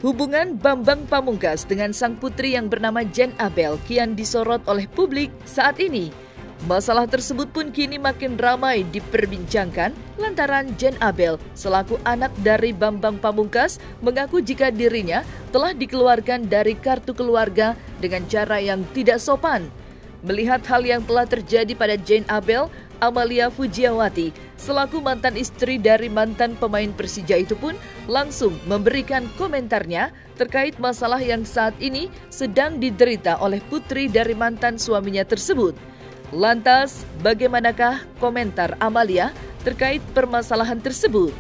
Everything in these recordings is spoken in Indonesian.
Hubungan Bambang Pamungkas dengan sang putri yang bernama Jen Abel kian disorot oleh publik saat ini. Masalah tersebut pun kini makin ramai diperbincangkan lantaran Jen Abel selaku anak dari Bambang Pamungkas mengaku jika dirinya telah dikeluarkan dari kartu keluarga dengan cara yang tidak sopan. Melihat hal yang telah terjadi pada Jen Abel, Amalia Fujiawati selaku mantan istri dari mantan pemain Persija itu pun langsung memberikan komentarnya terkait masalah yang saat ini sedang diderita oleh putri dari mantan suaminya tersebut. Lantas, bagaimanakah komentar Amalia terkait permasalahan tersebut?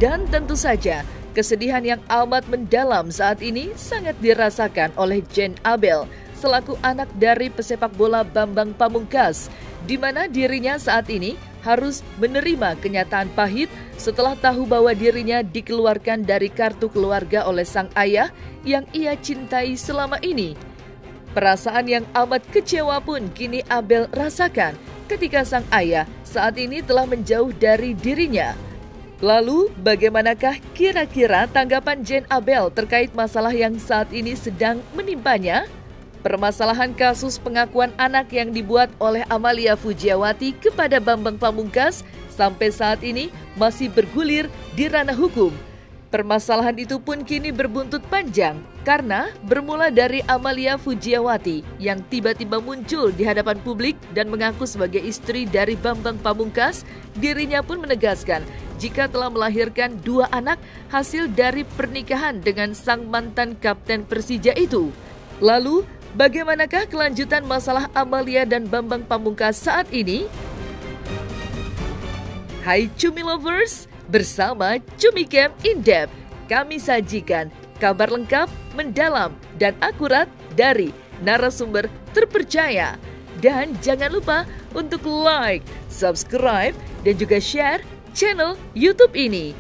Dan tentu saja, kesedihan yang amat mendalam saat ini sangat dirasakan oleh Jen Abel selaku anak dari pesepak bola Bambang Pamungkas, di mana dirinya saat ini harus menerima kenyataan pahit setelah tahu bahwa dirinya dikeluarkan dari kartu keluarga oleh sang ayah yang ia cintai selama ini. Perasaan yang amat kecewa pun kini Abel rasakan ketika sang ayah saat ini telah menjauh dari dirinya. Lalu, bagaimanakah kira-kira tanggapan Jen Abel terkait masalah yang saat ini sedang menimpanya? Permasalahan kasus pengakuan anak yang dibuat oleh Amalia Fujiawati kepada Bambang Pamungkas sampai saat ini masih bergulir di ranah hukum. Permasalahan itu pun kini berbuntut panjang karena bermula dari Amalia Fujiawati yang tiba-tiba muncul di hadapan publik dan mengaku sebagai istri dari Bambang Pamungkas. Dirinya pun menegaskan jika telah melahirkan 2 anak hasil dari pernikahan dengan sang mantan kapten Persija itu. Lalu, bagaimanakah kelanjutan masalah Amalia dan Bambang Pamungkas saat ini? Hai Cumi Lovers, bersama Cumi Camp In-Depth, kami sajikan kabar lengkap, mendalam, dan akurat dari narasumber terpercaya. Dan jangan lupa untuk like, subscribe, dan juga share channel YouTube ini.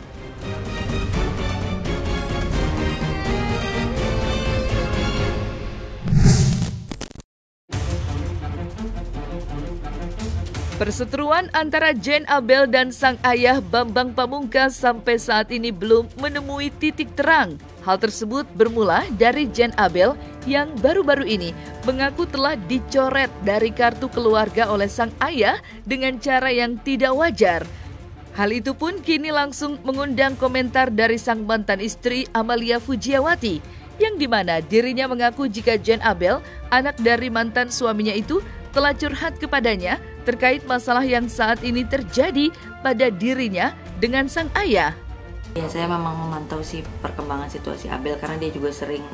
Perseteruan antara Jen Abel dan sang ayah Bambang Pamungkas sampai saat ini belum menemui titik terang. Hal tersebut bermula dari Jen Abel yang baru-baru ini mengaku telah dicoret dari kartu keluarga oleh sang ayah dengan cara yang tidak wajar. Hal itu pun kini langsung mengundang komentar dari sang mantan istri Amalia Fujiawati, yang dimana dirinya mengaku jika Jen Abel, anak dari mantan suaminya itu, telah curhat kepadanya terkait masalah yang saat ini terjadi pada dirinya dengan sang ayah. Ya, saya memang memantau sih perkembangan situasi Abel karena dia juga sering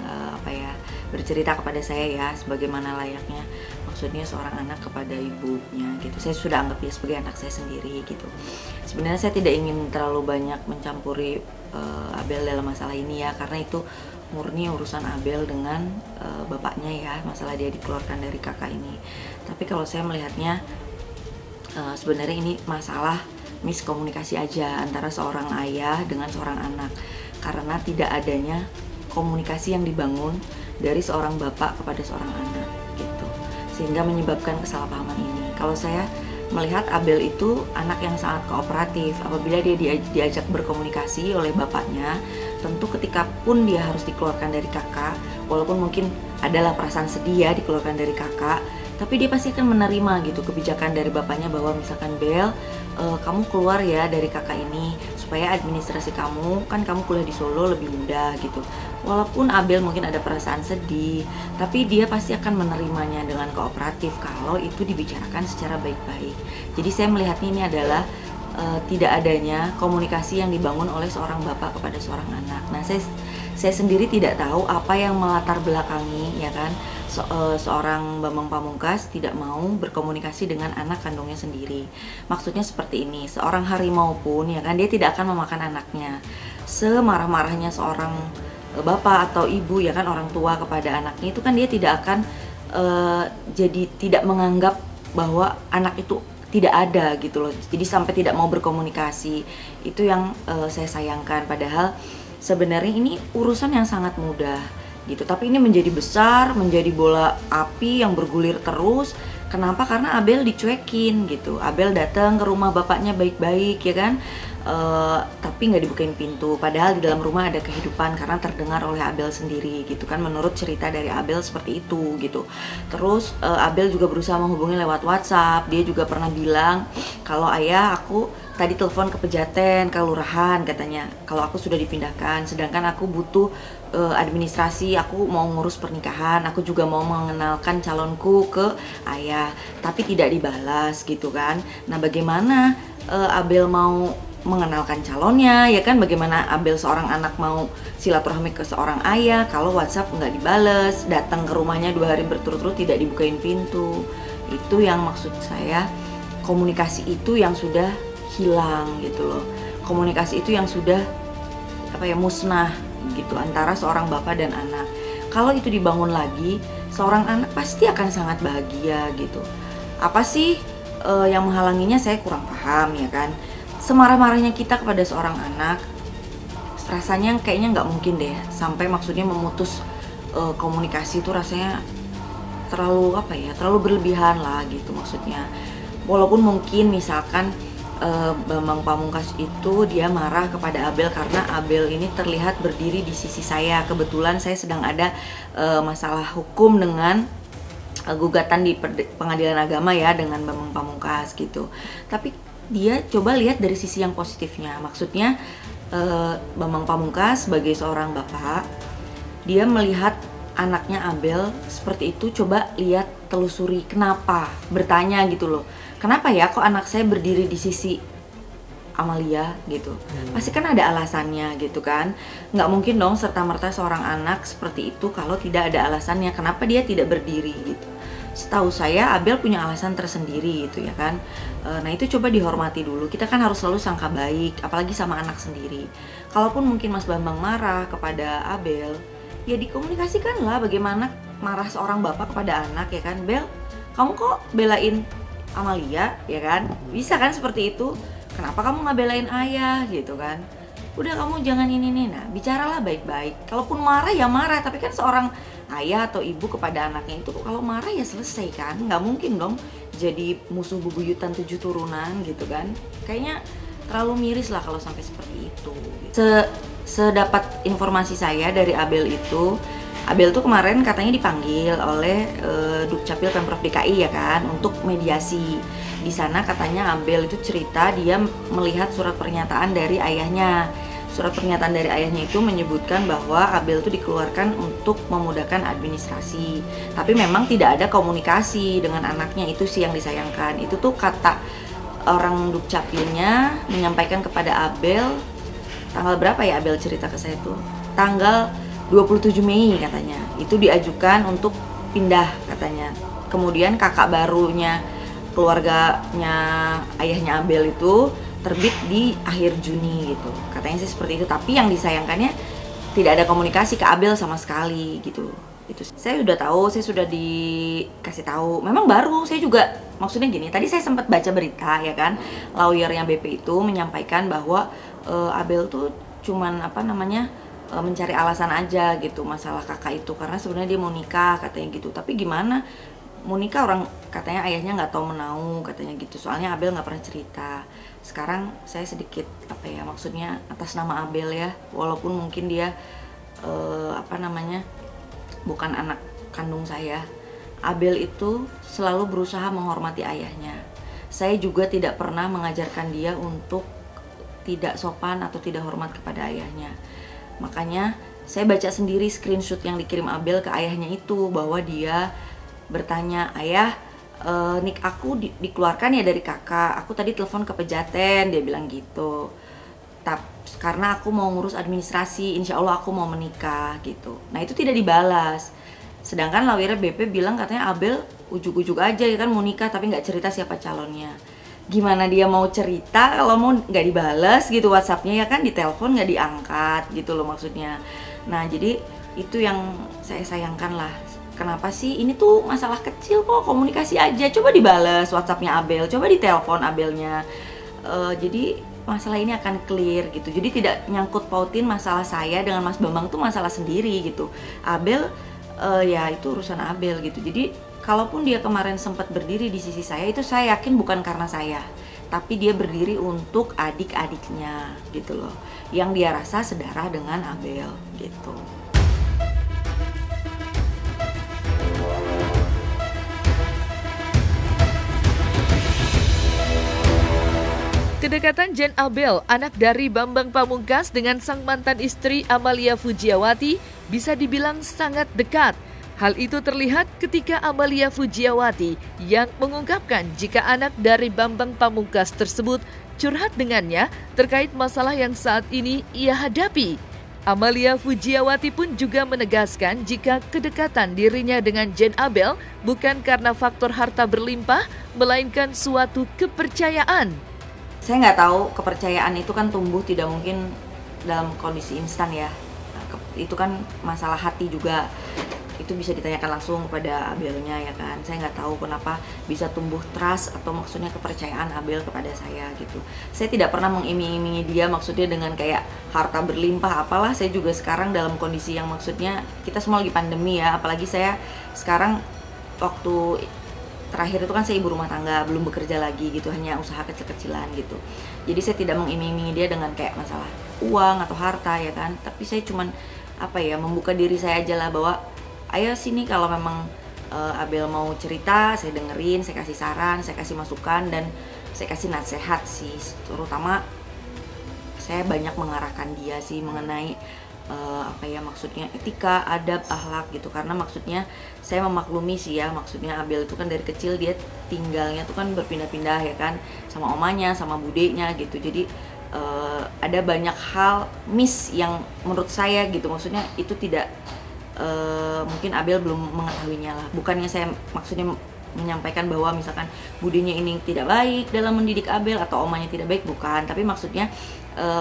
bercerita kepada saya ya sebagaimana layaknya maksudnya seorang anak kepada ibunya gitu. Saya sudah anggap dia sebagai anak saya sendiri gitu. Sebenarnya saya tidak ingin terlalu banyak mencampuri Abel dalam masalah ini ya, karena itu murni urusan Abel dengan bapaknya ya, masalah dia dikeluarkan dari kakak ini. Tapi kalau saya melihatnya sebenarnya ini masalah miskomunikasi aja antara seorang ayah dengan seorang anak, karena tidak adanya komunikasi yang dibangun dari seorang bapak kepada seorang anak gitu, sehingga menyebabkan kesalahpahaman ini. Kalau saya melihat Abel itu anak yang sangat kooperatif. Apabila dia diajak berkomunikasi oleh bapaknya, tentu ketika pun dia harus dikeluarkan dari kakak, walaupun mungkin adalah perasaan sedih ya dikeluarkan dari kakak, tapi dia pasti akan menerima gitu kebijakan dari bapaknya bahwa misalkan Bel, kamu keluar ya dari kakak ini supaya administrasi kamu, kan kamu kuliah di Solo lebih mudah gitu. Walaupun Abel mungkin ada perasaan sedih, tapi dia pasti akan menerimanya dengan kooperatif kalau itu dibicarakan secara baik-baik. Jadi saya melihatnya ini adalah tidak adanya komunikasi yang dibangun oleh seorang bapak kepada seorang anak. Nah, saya sendiri tidak tahu apa yang melatar belakangi ya kan seorang Bambang Pamungkas tidak mau berkomunikasi dengan anak kandungnya sendiri. Maksudnya seperti ini, seorang harimau pun ya kan dia tidak akan memakan anaknya. Semarah-marahnya seorang bapak atau ibu ya kan, orang tua kepada anaknya itu kan dia tidak akan jadi tidak menganggap bahwa anak itu tidak ada gitu loh. Jadi sampai tidak mau berkomunikasi, itu yang saya sayangkan. Padahal sebenarnya ini urusan yang sangat mudah gitu, tapi ini menjadi besar, menjadi bola api yang bergulir terus. Kenapa? Karena Abel dicuekin gitu. Abel datang ke rumah bapaknya baik-baik ya kan, tapi nggak dibukain pintu. Padahal di dalam rumah ada kehidupan karena terdengar oleh Abel sendiri gitu kan, menurut cerita dari Abel seperti itu gitu. Terus Abel juga berusaha menghubungi lewat WhatsApp. Dia juga pernah bilang kalau ayah, aku tadi telepon ke Pejaten, ke lurahan katanya, kalau aku sudah dipindahkan, sedangkan aku butuh administrasi, aku mau ngurus pernikahan, aku juga mau mengenalkan calonku ke ayah, tapi tidak dibalas gitu kan. Nah bagaimana Abel mau mengenalkan calonnya, ya kan, bagaimana Abel seorang anak mau silaturahmi ke seorang ayah kalau WhatsApp nggak dibales, datang ke rumahnya 2 hari berturut-turut tidak dibukain pintu. Itu yang maksud saya, komunikasi itu yang sudah hilang gitu loh. Komunikasi itu yang sudah musnah gitu antara seorang bapak dan anak. Kalau itu dibangun lagi, seorang anak pasti akan sangat bahagia gitu. Apa sih yang menghalanginya, saya kurang paham ya kan. Semarah-marahnya kita kepada seorang anak, rasanya kayaknya nggak mungkin deh sampai maksudnya memutus komunikasi itu, rasanya terlalu terlalu berlebihan lah gitu maksudnya. Walaupun mungkin misalkan Bambang Pamungkas itu dia marah kepada Abel karena Abel ini terlihat berdiri di sisi saya. Kebetulan saya sedang ada masalah hukum dengan gugatan di pengadilan agama ya dengan Bambang Pamungkas gitu. Tapi dia coba lihat dari sisi yang positifnya. Maksudnya Bambang Pamungkas sebagai seorang bapak, dia melihat anaknya Abel seperti itu, coba lihat, telusuri kenapa, bertanya gitu loh. Kenapa ya kok anak saya berdiri di sisi Amalia gitu? Pasti kan ada alasannya gitu kan. Nggak mungkin dong serta-merta seorang anak seperti itu kalau tidak ada alasannya. Kenapa dia tidak berdiri gitu? Setahu saya Abel punya alasan tersendiri gitu ya kan. Nah itu coba dihormati dulu. Kita kan harus selalu sangka baik, apalagi sama anak sendiri. Kalaupun mungkin Mas Bambang marah kepada Abel, ya dikomunikasikanlah bagaimana marah seorang bapak kepada anak ya kan. Bel, kamu kok belain Amalia ya kan, bisa kan seperti itu, kenapa kamu nggak belain ayah gitu kan, udah kamu jangan ini nih. Nah bicaralah baik-baik, kalaupun marah ya marah, tapi kan seorang ayah atau ibu kepada anaknya itu kalau marah ya selesai kan, nggak mungkin dong jadi musuh bebuyutan 7 turunan gitu kan. Kayaknya terlalu miris lah kalau sampai seperti itu gitu. Sedapat informasi saya dari Abel itu, Abel tuh kemarin katanya dipanggil oleh Dukcapil Pemprov DKI ya kan untuk mediasi. Di sana katanya Abel itu cerita dia melihat surat pernyataan dari ayahnya. Surat pernyataan dari ayahnya itu menyebutkan bahwa Abel itu dikeluarkan untuk memudahkan administrasi. Tapi memang tidak ada komunikasi dengan anaknya, itu sih yang disayangkan. Itu tuh kata orang Dukcapilnya menyampaikan kepada Abel, tanggal berapa ya Abel cerita ke saya tuh? Tanggal 27 Mei katanya, itu diajukan untuk pindah katanya. Kemudian kakak barunya, keluarganya ayahnya Abel itu terbit di akhir Juni gitu. Katanya sih seperti itu, tapi yang disayangkannya tidak ada komunikasi ke Abel sama sekali gitu. Itu saya sudah tahu, saya sudah dikasih tahu. Memang baru, saya juga maksudnya gini, tadi saya sempat baca berita ya kan, lawyernya BP itu menyampaikan bahwa Abel tuh cuman mencari alasan aja gitu masalah kakak itu, karena sebenarnya dia mau nikah katanya gitu. Tapi gimana mau nikah, orang katanya ayahnya nggak tahu menau katanya gitu, soalnya Abel nggak pernah cerita. Sekarang saya sedikit maksudnya atas nama Abel ya, walaupun mungkin dia bukan anak kandung saya, Abel itu selalu berusaha menghormati ayahnya. Saya juga tidak pernah mengajarkan dia untuk tidak sopan atau tidak hormat kepada ayahnya. Makanya saya baca sendiri screenshot yang dikirim Abel ke ayahnya itu, bahwa dia bertanya, ayah, nik aku dikeluarkan ya dari kakak, aku tadi telepon ke Pejaten, dia bilang gitu. Karena aku mau ngurus administrasi, insya Allah aku mau menikah gitu. Nah itu tidak dibalas. Sedangkan lawyernya BP bilang katanya Abel ujuk-ujuk aja ya kan mau nikah, tapi nggak cerita siapa calonnya. Gimana dia mau cerita kalau mau nggak dibalas gitu WhatsAppnya ya kan, di telepon nggak diangkat gitu loh maksudnya. Nah jadi itu yang saya sayangkan lah. Kenapa sih ini tuh masalah kecil kok, komunikasi aja, coba dibalas WhatsAppnya Abel, coba ditelepon Abelnya. Jadi masalah ini akan clear gitu. Jadi tidak nyangkut pautin masalah saya dengan Mas Bambang tuh masalah sendiri gitu. Abel ya itu urusan Abel gitu. Jadi kalaupun dia kemarin sempat berdiri di sisi saya, itu saya yakin bukan karena saya. tapi dia berdiri untuk adik-adiknya gitu loh, yang dia rasa sedarah dengan Abel gitu. Kedekatan Jen Abel, anak dari Bambang Pamungkas dengan sang mantan istri Amalia Fujiawati bisa dibilang sangat dekat. Hal itu terlihat ketika Amalia Fujiawati yang mengungkapkan jika anak dari Bambang Pamungkas tersebut curhat dengannya terkait masalah yang saat ini ia hadapi. Amalia Fujiawati pun juga menegaskan jika kedekatan dirinya dengan Jen Abel bukan karena faktor harta berlimpah, melainkan suatu kepercayaan. Saya nggak tahu, kepercayaan itu kan tumbuh tidak mungkin dalam kondisi instan ya. Itu kan masalah hati juga. Itu bisa ditanyakan langsung kepada Abelnya ya kan. Saya nggak tahu kenapa bisa tumbuh trust atau maksudnya kepercayaan Abel kepada saya gitu. Saya tidak pernah mengiming-imingi dia maksudnya dengan kayak harta berlimpah apalah. Saya juga sekarang dalam kondisi yang maksudnya kita semua lagi pandemi ya. Apalagi saya sekarang waktu terakhir itu kan saya ibu rumah tangga, belum bekerja lagi gitu, hanya usaha kecil-kecilan gitu. Jadi saya tidak mengiming-imingi dia dengan kayak masalah uang atau harta ya kan. Tapi saya cuman membuka diri saya aja lah bahwa ayo sini kalau memang Abel mau cerita, saya dengerin, saya kasih saran, saya kasih masukan, dan saya kasih nasihat sih. Terutama saya banyak mengarahkan dia sih mengenai maksudnya etika, adab, akhlak gitu. Karena maksudnya saya memaklumi sih ya, maksudnya Abel itu kan dari kecil dia tinggalnya tuh kan berpindah-pindah ya kan, sama omanya, sama budenya gitu. Jadi ada banyak hal miss yang menurut saya gitu, maksudnya itu tidak mungkin Abel belum mengetahuinya lah. Bukannya saya maksudnya menyampaikan bahwa misalkan budenya ini tidak baik dalam mendidik Abel atau omanya tidak baik, bukan. Tapi maksudnya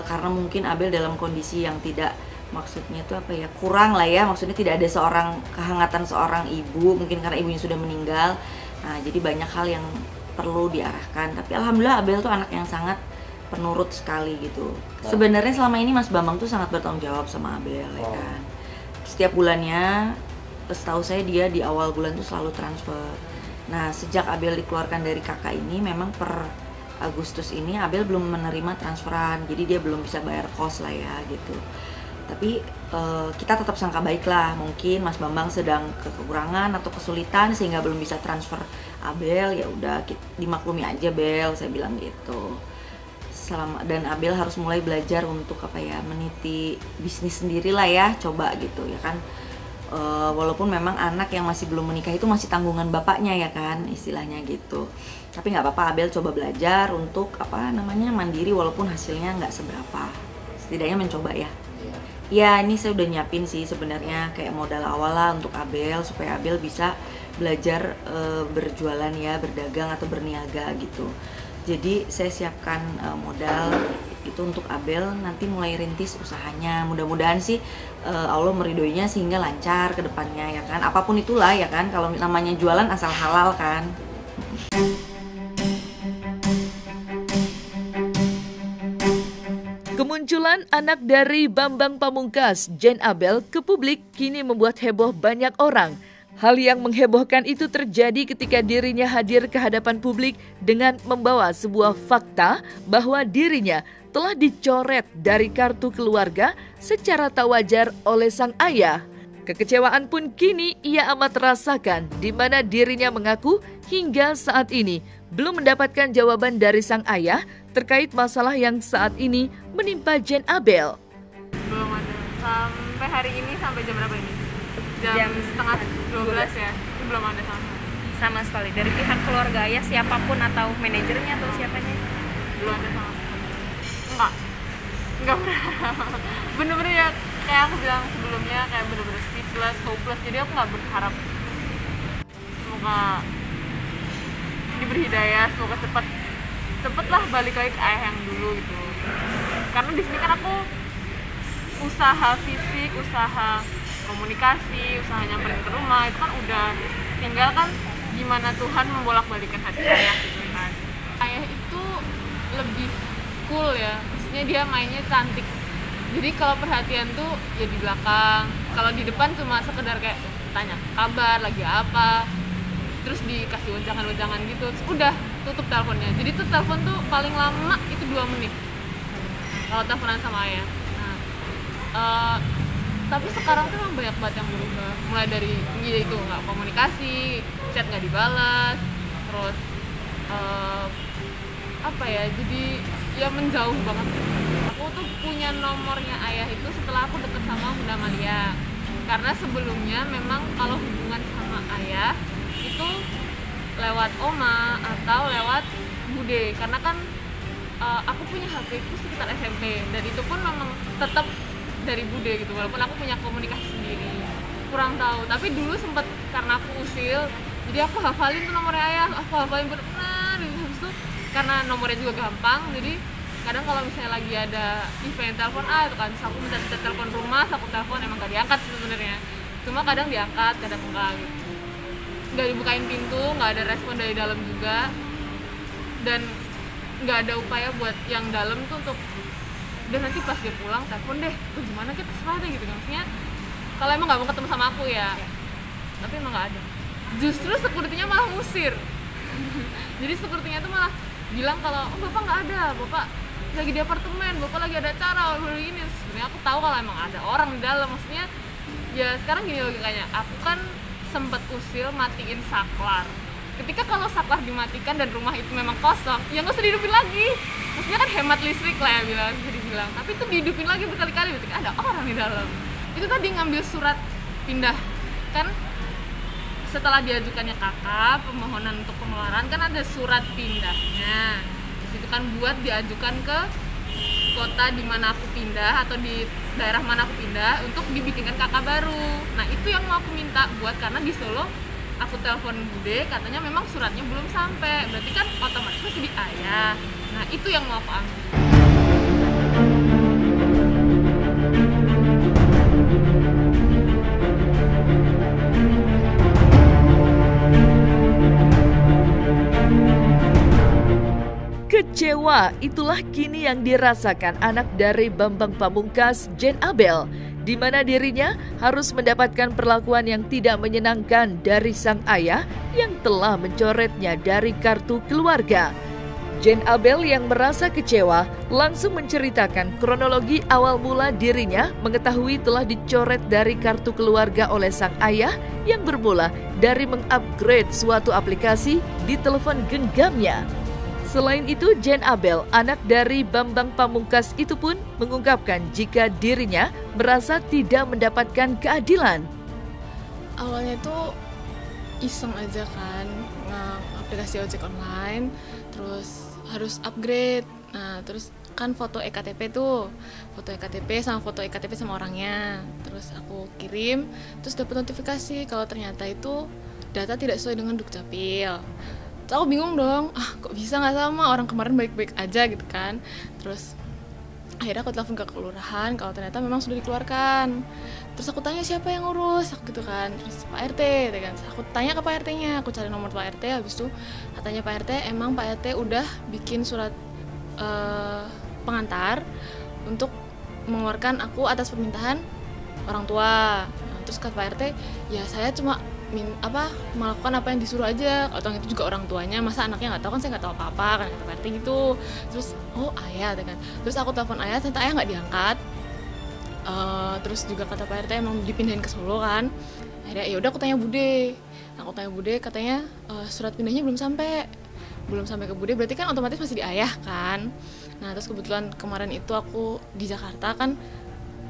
karena mungkin Abel dalam kondisi yang tidak, maksudnya itu kurang lah ya, maksudnya tidak ada kehangatan seorang ibu, mungkin karena ibunya sudah meninggal. Nah jadi banyak hal yang perlu diarahkan. Tapi alhamdulillah Abel tuh anak yang sangat penurut sekali gitu. Sebenarnya selama ini Mas Bambang tuh sangat bertanggung jawab sama Abel ya kan. Setiap bulannya, setahu saya dia di awal bulan tuh selalu transfer. Nah sejak Abel dikeluarkan dari kakak ini, memang per Agustus ini Abel belum menerima transferan, jadi dia belum bisa bayar kos lah ya gitu. Tapi kita tetap sangka baik lah, mungkin Mas Bambang sedang kekurangan atau kesulitan sehingga belum bisa transfer Abel. Ya udah dimaklumi aja Bel, saya bilang gitu. Dan Abel harus mulai belajar untuk meniti bisnis sendiri lah ya, coba gitu ya kan. Walaupun memang anak yang masih belum menikah itu masih tanggungan bapaknya ya kan, istilahnya gitu. Tapi nggak apa-apa, Abel coba belajar untuk mandiri walaupun hasilnya nggak seberapa. Setidaknya mencoba ya. Ya ini saya udah nyiapin sih sebenarnya kayak modal awal lah untuk Abel, supaya Abel bisa belajar berjualan ya, berdagang atau berniaga gitu. Jadi saya siapkan modal itu untuk Abel nanti mulai rintis usahanya. Mudah-mudahan sih Allah meridhoinya sehingga lancar ke depannya ya kan. Apapun itulah ya kan, kalau namanya jualan asal halal kan. Kemunculan anak dari Bambang Pamungkas, Jen Abel, ke publik kini membuat heboh banyak orang. Hal yang menghebohkan itu terjadi ketika dirinya hadir ke hadapan publik dengan membawa sebuah fakta bahwa dirinya telah dicoret dari kartu keluarga secara tak wajar oleh sang ayah. Kekecewaan pun kini ia amat rasakan, di mana dirinya mengaku hingga saat ini belum mendapatkan jawaban dari sang ayah terkait masalah yang saat ini menimpa Jen Abel. Belum ada. Sampai hari ini, sampai jam berapa ini? Jam setengah 12 ya? Itu belum ada sama sekali. Dari pihak keluarga ayah siapapun atau manajernya atau siapanya? Belum ada sama sekali. Enggak pernah. Bener-bener ya, kayak aku bilang sebelumnya, kayak bener-bener speechless, hopeless. Jadi aku gak berharap semoga diberi hidayah, semoga cepetlah balik lagi ke ayah yang dulu gitu. Karena di sini kan aku usaha fisik, usaha komunikasi, usaha nyamperin ke rumah itu kan udah, tinggal kan gimana Tuhan membolak-balikan hati ayah gitu kan. Ayah itu lebih cool ya, maksudnya dia mainnya cantik. Jadi kalau perhatian tuh ya di belakang, kalau di depan cuma sekedar kayak tanya kabar, lagi apa. terus dikasih wejangan-wejangan gitu, terus udah tutup teleponnya. Jadi tuh telepon tuh paling lama itu 2 menit kalau teleponan sama ayah. Nah, tapi sekarang tuh emang banyak banget yang berubah, mulai dari itu nggak komunikasi, chat nggak dibalas, terus jadi ya menjauh banget. Aku tuh punya nomornya ayah itu setelah aku deket sama Bunda Malia, karena sebelumnya memang kalau hubungan sama ayah itu lewat oma atau lewat bude, karena kan aku punya HP itu sekitar SMP dan itu pun memang tetap dari bude gitu, walaupun aku punya komunikasi sendiri. Kurang tahu, tapi dulu sempet karena aku usil, jadi aku hafalin tuh nomornya ayah, aku hafalin benar. Habis itu karena nomornya juga gampang, jadi kadang kalau misalnya lagi ada event telepon itu kan, terus aku minta telepon rumah, aku telepon emang gak diangkat sebenarnya, cuma kadang diangkat, kadang enggak gitu. Nggak dibukain pintu, nggak ada respon dari dalam juga, dan nggak ada upaya buat yang dalam tuh untuk udah nanti pas dia pulang telepon deh, tuh gimana kita serah deh gitu. Maksudnya kalau emang nggak mau ketemu sama aku ya, tapi emang nggak ada. Justru security-nya malah ngusir. Jadi security-nya tuh malah bilang kalau bapak nggak ada, bapak lagi di apartemen, bapak lagi ada acara ini. Sebenarnya aku tahu kalau emang ada orang di dalam. Maksudnya ya sekarang gini logikanya, aku kan sempet usil matiin saklar. Ketika kalau saklar dimatikan dan rumah itu memang kosong, ya nggak usah dihidupin lagi. Maksudnya kan hemat listrik lah ya bisa dibilang. Tapi itu dihidupin lagi berkali-kali ketika ada orang di dalam. Itu tadi ngambil surat pindah kan, setelah diajukannya kakak permohonan untuk pengeluaran kan ada surat pindahnya. Di situ kan buat diajukan ke kota di mana aku pindah atau di daerah mana aku pindah untuk dibikinkan kakak baru. Nah itu yang mau aku minta buat, karena di Solo aku telepon bude katanya memang suratnya belum sampai, berarti kan otomatis masih di ayah. Nah itu yang mau aku ambil. Kecewa itulah kini yang dirasakan anak dari Bambang Pamungkas, Jane Abel, di mana dirinya harus mendapatkan perlakuan yang tidak menyenangkan dari sang ayah yang telah mencoretnya dari kartu keluarga. Jane Abel yang merasa kecewa langsung menceritakan kronologi awal mula dirinya mengetahui telah dicoret dari kartu keluarga oleh sang ayah yang bermula dari mengupgrade suatu aplikasi di telepon genggamnya. Selain itu, Jane Abel, anak dari Bambang Pamungkas itu pun mengungkapkan jika dirinya merasa tidak mendapatkan keadilan. Awalnya tuh iseng aja kan, aplikasi ojek online, terus harus upgrade. Nah, terus kan foto EKTP sama foto EKTP sama orangnya. Terus aku kirim, terus dapat notifikasi kalau ternyata itu data tidak sesuai dengan Dukcapil. Terus aku bingung dong, kok bisa nggak sama, orang kemarin baik-baik aja gitu kan. Terus akhirnya aku telepon ke kelurahan kalau ternyata memang sudah dikeluarkan. Terus aku tanya siapa yang ngurus, gitu kan. Terus Pak RT, kan. Aku tanya ke Pak RT-nya, aku cari nomor Pak RT, habis itu katanya Pak RT, emang Pak RT udah bikin surat pengantar untuk mengeluarkan aku atas permintaan orang tua. Nah, terus kata Pak RT, ya saya cuma melakukan apa yang disuruh aja, atau itu juga orang tuanya, masa anaknya nggak tahu, kan saya nggak tahu apa-apa kan, kata Pak RT gitu. Terus ayah kan, terus aku telepon ayah, ternyata ayah nggak diangkat. Terus juga kata Pak RT emang dipindahin ke Solo kan. Akhirnya ya udah aku tanya bude, katanya surat pindahnya belum sampai ke bude, berarti kan otomatis masih di ayah kan. Nah terus kebetulan kemarin itu aku di Jakarta kan,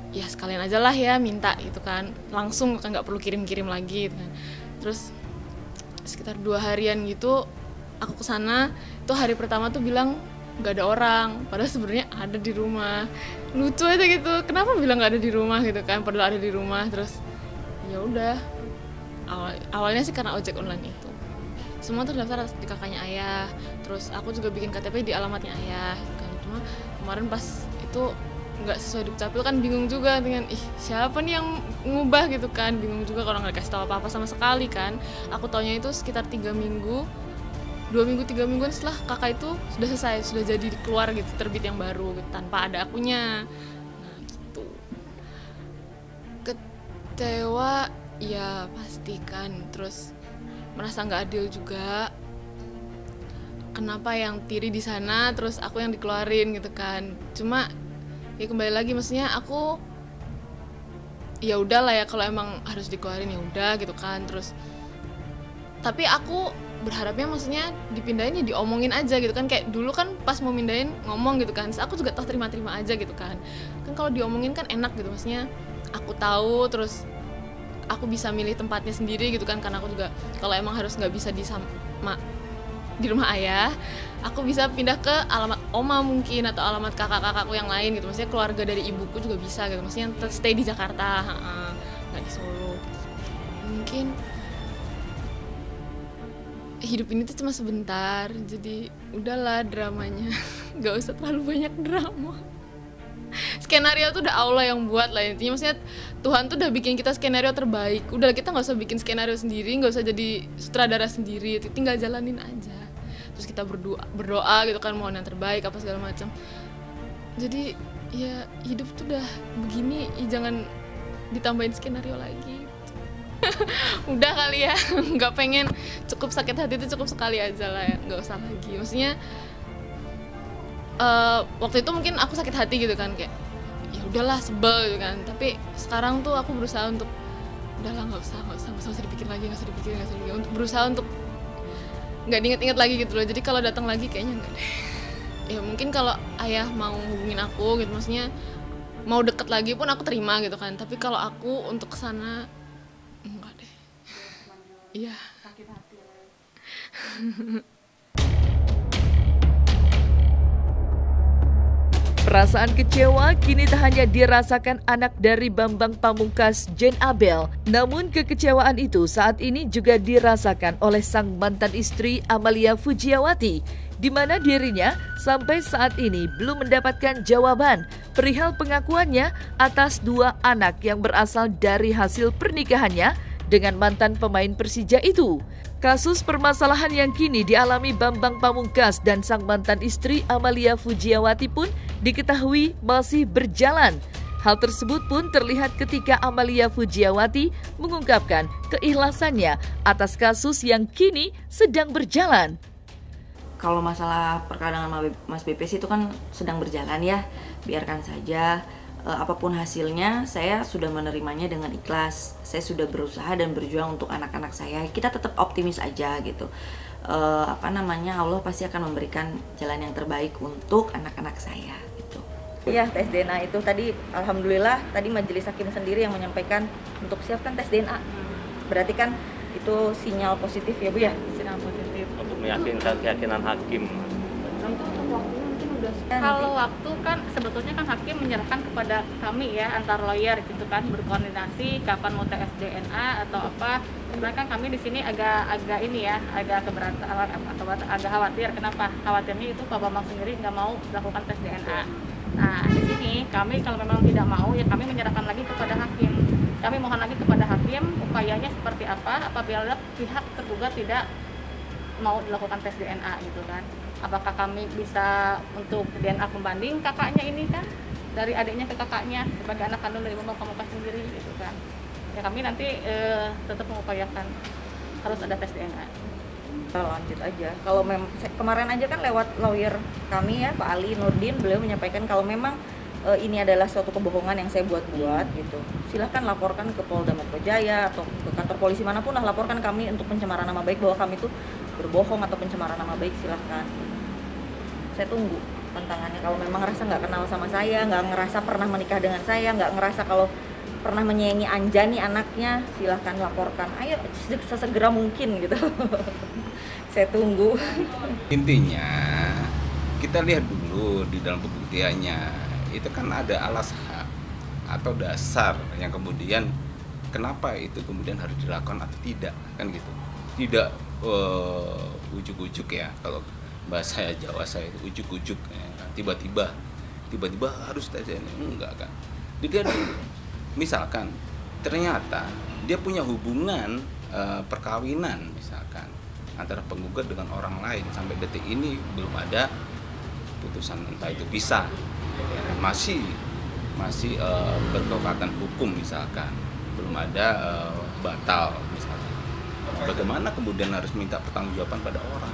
ya sekalian aja lah ya minta gitu kan, langsung kan nggak perlu kirim-kirim lagi gitu kan. Terus sekitar 2 harian gitu aku kesana, itu hari pertama tuh bilang nggak ada orang, padahal sebenarnya ada di rumah. Lucu aja gitu, kenapa bilang nggak ada di rumah gitu kan, padahal ada di rumah. Terus ya udah, awalnya sih karena ojek online itu semua terdaftar di kakaknya ayah, terus aku juga bikin KTP di alamatnya ayah kan. Cuma kemarin pas itu nggak sesuai Dukcapil kan, bingung juga dengan siapa nih yang ngubah gitu kan, bingung juga kalau nggak dikasih tahu apa-apa sama sekali kan. Aku taunya itu sekitar 3 minggu 3 mingguan setelah kakak itu sudah selesai, sudah jadi keluar gitu, terbit yang baru gitu, tanpa ada akunya. Nah gitu, kecewa ya pasti kan. Terus merasa nggak adil juga. Kenapa yang Tiri di sana terus aku yang dikeluarin gitu kan. Cuma ya kembali lagi, maksudnya aku ya udahlah ya, kalau emang harus dikeluarin ya udah gitu kan. Terus tapi aku berharapnya maksudnya dipindahin ya diomongin aja gitu kan, kayak dulu kan pas mau mindahin ngomong gitu kan. Terus aku juga toh terima-terima aja gitu kan kalau diomongin kan enak gitu, maksudnya aku tahu, terus aku bisa milih tempatnya sendiri gitu kan. Karena aku juga kalau emang harus nggak bisa di rumah ayah, aku bisa pindah ke alamat oma mungkin atau alamat kakak-kakakku yang lain gitu, maksudnya keluarga dari ibuku juga bisa gitu, maksudnya stay di Jakarta, nggak di Solo. Mungkin hidup ini tuh cuma sebentar, jadi udahlah dramanya nggak usah terlalu banyak drama. Skenario tuh udah Allah yang buat lah intinya, maksudnya Tuhan tuh udah bikin kita skenario terbaik. Udah kita nggak usah bikin skenario sendiri, nggak usah jadi sutradara sendiri, tinggal jalanin aja. Terus kita berdoa gitu kan, mohon yang terbaik apa segala macam. Jadi ya hidup tuh udah begini, jangan ditambahin skenario lagi. Udah kali ya, nggak pengen, cukup sakit hati itu cukup sekali aja lah ya, nggak usah lagi. Maksudnya waktu itu mungkin aku sakit hati gitu kan, kayak ya udahlah sebel gitu kan. Tapi sekarang tuh aku berusaha untuk udahlah nggak usah dipikir lagi, nggak usah dipikir, untuk berusaha untuk nggak diinget-inget lagi gitu loh. Jadi kalau datang lagi kayaknya nggak deh. Ya mungkin kalau ayah mau hubungin aku gitu, maksudnya mau deket lagi pun aku terima gitu kan. Tapi kalau aku untuk kesana enggak deh. Iya. Sakit hati. Perasaan kecewa kini tak hanya dirasakan anak dari Bambang Pamungkas, Jane Abel, namun kekecewaan itu saat ini juga dirasakan oleh sang mantan istri Amalia Fujiawati, di mana dirinya sampai saat ini belum mendapatkan jawaban perihal pengakuannya atas 2 anak yang berasal dari hasil pernikahannya dengan mantan pemain Persija itu. Kasus permasalahan yang kini dialami Bambang Pamungkas dan sang mantan istri Amalia Fujiawati pun diketahui masih berjalan. Hal tersebut pun terlihat ketika Amalia Fujiawati mengungkapkan keikhlasannya atas kasus yang kini sedang berjalan. Kalau masalah perkara dengan Mas BP itu kan sedang berjalan ya, biarkan saja. Apapun hasilnya, saya sudah menerimanya dengan ikhlas. Saya sudah berusaha dan berjuang untuk anak-anak saya. Kita tetap optimis aja gitu. Allah pasti akan memberikan jalan yang terbaik untuk anak-anak saya gitu. Iya, tes DNA itu tadi alhamdulillah tadi majelis hakim sendiri yang menyampaikan untuk siapkan tes DNA. Berarti kan itu sinyal positif ya Bu ya? Sinyal positif. Untuk meyakinkan keyakinan hakim. Kalau waktu kan sebetulnya kan hakim menyerahkan kepada kami ya, antar lawyer gitu kan, berkoordinasi kapan mau tes DNA atau apa. Sebenarnya kan kami di sini agak ini ya, agak keberatan atau agak khawatir. Kenapa? Khawatirnya itu Pak Bambang sendiri nggak mau melakukan tes DNA. Nah di sini kami kalau memang tidak mau ya kami menyerahkan lagi kepada hakim. Kami mohon lagi kepada hakim upayanya seperti apa apabila pihak tergugat tidak mau dilakukan tes DNA gitu kan. Apakah kami bisa untuk DNA pembanding kakaknya ini kan, dari adiknya ke kakaknya sebagai anak kandung dari Bambang Pamungkas sendiri gitu kan. Ya kami nanti tetap mengupayakan harus ada tes DNA. Lanjut aja. Kalau kemarin aja kan lewat lawyer kami ya, Pak Ali Nurdin, beliau menyampaikan kalau memang ini adalah suatu kebohongan yang saya buat-buat gitu. Silahkan laporkan ke Polda Metro Jaya atau ke kantor polisi manapun lah, laporkan kami untuk pencemaran nama baik bahwa kami itu berbohong atau pencemaran nama baik, silahkan. Saya tunggu tantangannya. Kalau memang ngerasa nggak kenal sama saya, nggak ngerasa pernah menikah dengan saya, nggak ngerasa kalau pernah menyayangi Anjani anaknya, silahkan laporkan. Ayo sesegera mungkin gitu. Saya tunggu. Intinya kita lihat dulu di dalam pembuktiannya, itu kan ada alasan atau dasar yang kemudian kenapa itu kemudian harus dilakukan atau tidak, kan gitu. Tidak ujuk-ujuk ya, kalau bahasa Jawa saya itu ujuk-ujuk ya. Tiba-tiba harus tes DNA, enggak kan. Dia misalkan ternyata dia punya hubungan perkawinan misalkan antara penggugat dengan orang lain, sampai detik ini belum ada putusan entah itu pisah ya, masih berkekuatan hukum misalkan, belum ada batal misalkan. Bagaimana kemudian harus minta pertanggungjawaban pada orang?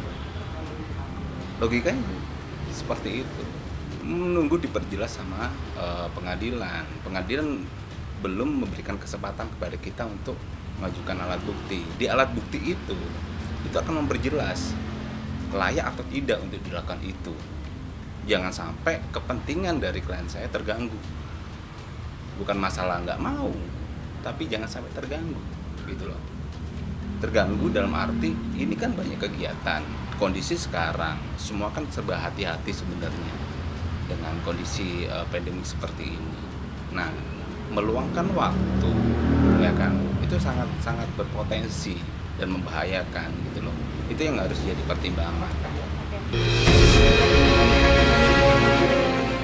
Logikanya seperti itu. Menunggu diperjelas sama pengadilan. Pengadilan belum memberikan kesempatan kepada kita untuk mengajukan alat bukti. Di alat bukti itu akan memperjelas layak atau tidak untuk dilakukan itu. Jangan sampai kepentingan dari klien saya terganggu. Bukan masalah nggak mau, tapi jangan sampai terganggu, gitu loh. Terganggu dalam arti ini kan banyak kegiatan. Kondisi sekarang semua kan serba hati-hati sebenarnya dengan kondisi pandemi seperti ini. Nah, meluangkan waktu, ya kan, itu sangat berpotensi dan membahayakan, gitu loh. Itu yang harus jadi pertimbangan.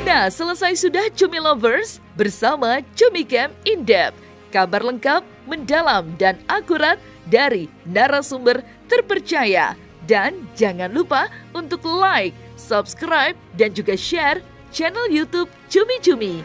Nah, selesai sudah Cumi Lovers bersama Cumi Camp In Depth. Kabar lengkap, mendalam, dan akurat dari narasumber terpercaya. Dan jangan lupa untuk like, subscribe, dan juga share channel YouTube Cumi Cumi.